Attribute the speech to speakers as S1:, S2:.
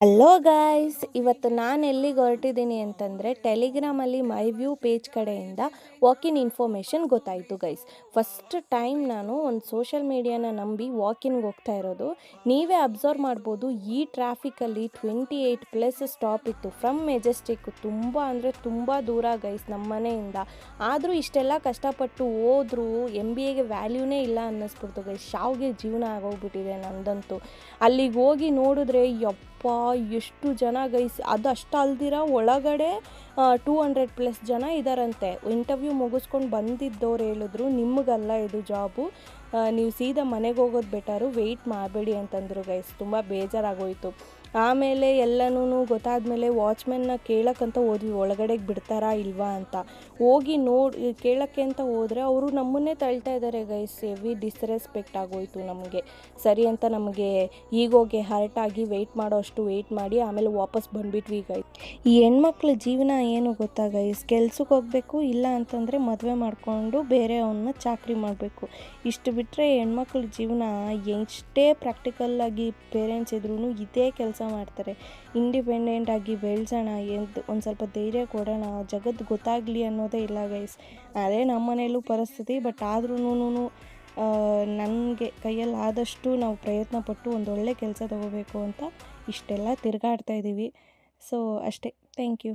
S1: Hello guys, ಇವತ್ತು ನಾನು ಎಲ್ಲಿಗೆ ಹೊರಟಿದ್ದೀನಿ ಅಂತಂದರೆ ಟೆಲಿಗ್ರಾಮಲ್ಲಿ ಮೈ ವ್ಯೂ ಪೇಜ್ ಕಡೆಯಿಂದ ವಾಕಿನ್ ಇನ್ಫಾರ್ಮೇಷನ್ ಗೊತ್ತಾಯಿತು ಗೈಸ್. ಫಸ್ಟ್ ಟೈಮ್ ನಾನು ಒಂದು ಸೋಷಿಯಲ್ ಮೀಡಿಯಾನ ನಂಬಿ ವಾಕಿನ್ಗೆ ಹೋಗ್ತಾ ಇರೋದು. ನೀವೇ ಅಬ್ಸರ್ವ್ ಮಾಡ್ಬೋದು, ಈ ಟ್ರಾಫಿಕಲ್ಲಿ 28+ ಸ್ಟಾಪ್ ಇತ್ತು ಫ್ರಮ್ ಮೆಜೆಸ್ಟಿಕ್. ತುಂಬ ಅಂದರೆ ತುಂಬ ದೂರ ಗೈಸ್ ನಮ್ಮ ಮನೆಯಿಂದ. ಆದರೂ ಇಷ್ಟೆಲ್ಲ ಕಷ್ಟಪಟ್ಟು ಹೋದ್ರೂ MBAಗೆ ವ್ಯಾಲ್ಯೂನೇ ಇಲ್ಲ ಅನ್ನಿಸ್ಬಿಡ್ತು ಗೈಸ್. ಶಾವ್ಗೆ ಜೀವನ ಆಗೋಗ್ಬಿಟ್ಟಿದೆ ನಂದಂತೂ. ಅಲ್ಲಿಗೆ ಹೋಗಿ ನೋಡಿದ್ರೆ ಎಷ್ಟು ಜನ ಗೈಸ್. ಅದು ಅಷ್ಟು ಅಲ್ದಿರ ಒಳಗಡೆ 200+ ಜನ ಇದ್ದಾರಂತೆ. ಇಂಟರ್ವ್ಯೂ ಮುಗಿಸ್ಕೊಂಡು ಬಂದಿದ್ದವ್ರು ಹೇಳಿದ್ರು, ನಿಮಗಲ್ಲ ಇದು ಜಾಬು, ನೀವು ಸೀದಾ ಮನೆಗೆ ಹೋಗೋದು ಬೆಟರು, ವೆಯ್ಟ್ ಮಾಡಬೇಡಿ ಅಂತಂದರು ಗೈಸ್. ತುಂಬ ಬೇಜಾರಾಗೋಯಿತು. ಆಮೇಲೆ ಎಲ್ಲನೂ ಗೊತ್ತಾದಮೇಲೆ ವಾಚ್ಮೆನ್ನ ಕೇಳೋಕ್ಕಂತ ಹೋದ್ವಿ, ಒಳಗಡೆಗೆ ಬಿಡ್ತಾರಾ ಇಲ್ವಾ ಅಂತ. ಹೋಗಿ ಕೇಳೋಕ್ಕೆ ಅಂತ ಹೋದರೆ ಅವರು ನಮ್ಮನ್ನೇ ತಳ್ತಾ ಇದ್ದಾರೆ ಗೈಸ್. ಹೆವಿ ಡಿಸ್ರೆಸ್ಪೆಕ್ಟ್ ಆಗೋಯಿತು ನಮಗೆ. ಸರಿ ಅಂತ ನಮಗೆ ಈಗೋಗೆ ಹರ್ಟಾಗಿ ವೆಯ್ಟ್ ಮಾಡೋಷ್ಟು ವೆಯ್ಟ್ ಮಾಡಿ ಆಮೇಲೆ ವಾಪಸ್ ಬಂದುಬಿಟ್ವಿ ಗೈಸ್. ಈ ಹೆಣ್ಮಕ್ಳ ಜೀವನ ಏನು ಗೊತ್ತಾ ಗೈಸ್, ಕೆಲ್ಸಕ್ಕೆ ಹೋಗಬೇಕು, ಇಲ್ಲ ಅಂತಂದರೆ ಮದುವೆ ಮಾಡಿಕೊಂಡು ಬೇರೆ ಅವನ್ನ ಚಾಕರಿ ಮಾಡಬೇಕು. ಇಷ್ಟು ಬಿಟ್ಟರೆ ಹೆಣ್ಮಕ್ಳ ಜೀವನ ಎಷ್ಟೇ ಪ್ರಾಕ್ಟಿಕಲ್ಲಾಗಿ ಪೇರೆಂಟ್ಸ್ ಇದ್ರೂ ಇದೇ ಕೆಲಸ ಮಾಡ್ತಾರೆ. ಇಂಡಿಪೆಂಡೆಂಟಾಗಿ ಬೆಳೆಸೋಣ, ಒಂದು ಸ್ವಲ್ಪ ಧೈರ್ಯ ಕೊಡೋಣ, ಜಗತ್ತು ಗೊತ್ತಾಗಲಿ ಅನ್ನೋದೇ ಇಲ್ಲ ಗೈಸ್. ಅದೇ ನಮ್ಮ ಮನೆಯಲ್ಲೂ ಪರಿಸ್ಥಿತಿ. ಬಟ್ ಆದ್ರೂ ನನಗೆ ಕೈಯಲ್ಲಿ ಆದಷ್ಟು ನಾವು ಪ್ರಯತ್ನ ಪಟ್ಟು ಒಂದೊಳ್ಳೆ ಕೆಲಸ ತೊಗೋಬೇಕು ಅಂತ ಇಷ್ಟೆಲ್ಲ ತಿರುಗಾಡ್ತಾ ಇದ್ದೀವಿ. ಸೊ ಅಷ್ಟೇ. Thank you.